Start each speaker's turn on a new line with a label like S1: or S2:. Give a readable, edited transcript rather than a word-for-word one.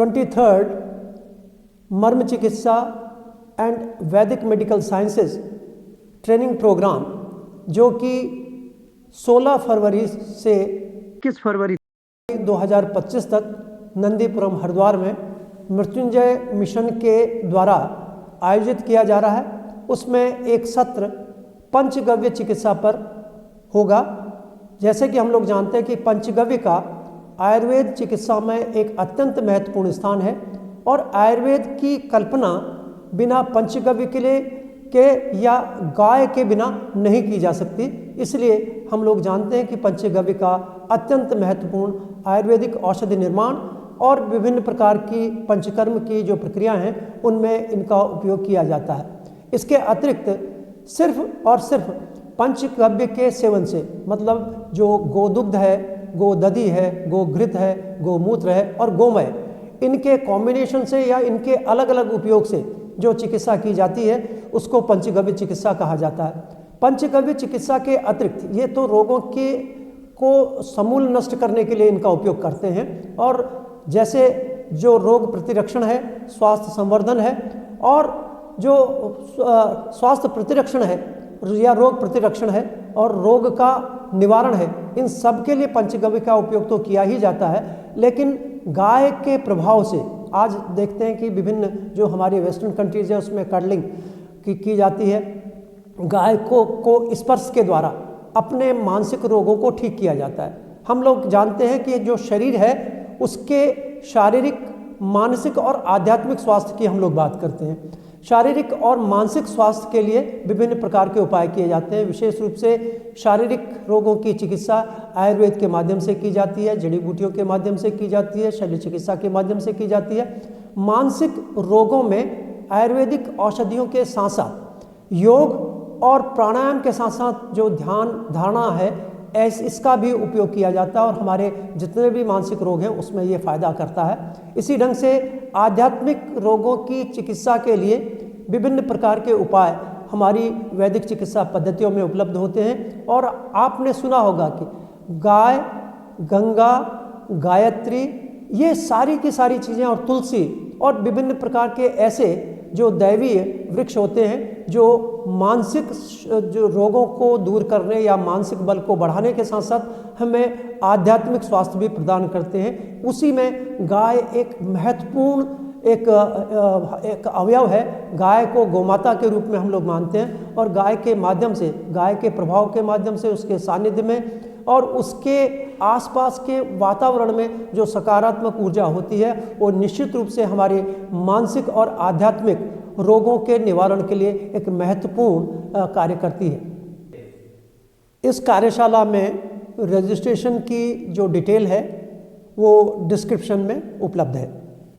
S1: 23rd मर्म चिकित्सा and वैदिक मेडिकल साइंसेज ट्रेनिंग प्रोग्राम, जो कि 16 फरवरी से 21 फरवरी 2025 तक नंदीपुरम हरिद्वार में मृत्युंजय मिशन के द्वारा आयोजित किया जा रहा है। उसमें एक सत्र पंचगव्य चिकित्सा पर होगा। जैसे कि हम लोग जानते हैं कि पंचगव्य का आयुर्वेद चिकित्सा में एक अत्यंत महत्वपूर्ण स्थान है और आयुर्वेद की कल्पना बिना पंचगव्य के या गाय के बिना नहीं की जा सकती। इसलिए हम लोग जानते हैं कि पंचगव्य का अत्यंत महत्वपूर्ण आयुर्वेदिक औषधि निर्माण और विभिन्न प्रकार की पंचकर्म की जो प्रक्रिया हैं उनमें इनका उपयोग किया जाता है। इसके अतिरिक्त सिर्फ और सिर्फ पंचगव्य के सेवन से, मतलब जो गोदुग्ध है, गोदधि है, गोघृत है, गोमूत्र है और गोमय, इनके कॉम्बिनेशन से या इनके अलग अलग उपयोग से जो चिकित्सा की जाती है उसको पंचगव्य चिकित्सा कहा जाता है। पंचगव्य चिकित्सा के अतिरिक्त ये तो रोगों को समूल नष्ट करने के लिए इनका उपयोग करते हैं, और जैसे जो रोग प्रतिरक्षण है, स्वास्थ्य संवर्धन है और जो स्वास्थ्य प्रतिरक्षण है या रोग प्रतिरक्षण है और रोग का निवारण है, इन सब के लिए पंचगव्य का उपयोग तो किया ही जाता है। लेकिन गाय के प्रभाव से आज देखते हैं कि विभिन्न जो हमारे वेस्टर्न कंट्रीज है उसमें कर्लिंग की जाती है। गाय को स्पर्श के द्वारा अपने मानसिक रोगों को ठीक किया जाता है। हम लोग जानते हैं कि जो शरीर है उसके शारीरिक, मानसिक और आध्यात्मिक स्वास्थ्य की हम लोग बात करते हैं। शारीरिक और मानसिक स्वास्थ्य के लिए विभिन्न प्रकार के उपाय किए जाते हैं। विशेष रूप से शारीरिक रोगों की चिकित्सा आयुर्वेद के माध्यम से की जाती है, जड़ी बूटियों के माध्यम से की जाती है, शल्य चिकित्सा के माध्यम से की जाती है। मानसिक रोगों में आयुर्वेदिक औषधियों के साथ साथ योग और प्राणायाम के साथ साथ जो ध्यान धारणा है इसका भी उपयोग किया जाता है और हमारे जितने भी मानसिक रोग हैं उसमें ये फायदा करता है। इसी ढंग से आध्यात्मिक रोगों की चिकित्सा के लिए विभिन्न प्रकार के उपाय हमारी वैदिक चिकित्सा पद्धतियों में उपलब्ध होते हैं। और आपने सुना होगा कि गाय, गंगा, गायत्री, ये सारी की सारी चीज़ें और तुलसी और विभिन्न प्रकार के ऐसे जो दैवीय वृक्ष होते हैं जो मानसिक जो रोगों को दूर करने या मानसिक बल को बढ़ाने के साथ साथ हमें आध्यात्मिक स्वास्थ्य भी प्रदान करते हैं। उसी में गाय एक महत्वपूर्ण एक अवयव है। गाय को गोमाता के रूप में हम लोग मानते हैं और गाय के माध्यम से, गाय के प्रभाव के माध्यम से, उसके सानिध्य में और उसके आसपास के वातावरण में जो सकारात्मक ऊर्जा होती है वो निश्चित रूप से हमारे मानसिक और आध्यात्मिक रोगों के निवारण के लिए एक महत्वपूर्ण कार्य करती है। इस कार्यशाला में रजिस्ट्रेशन की जो डिटेल है वो डिस्क्रिप्शन में उपलब्ध है।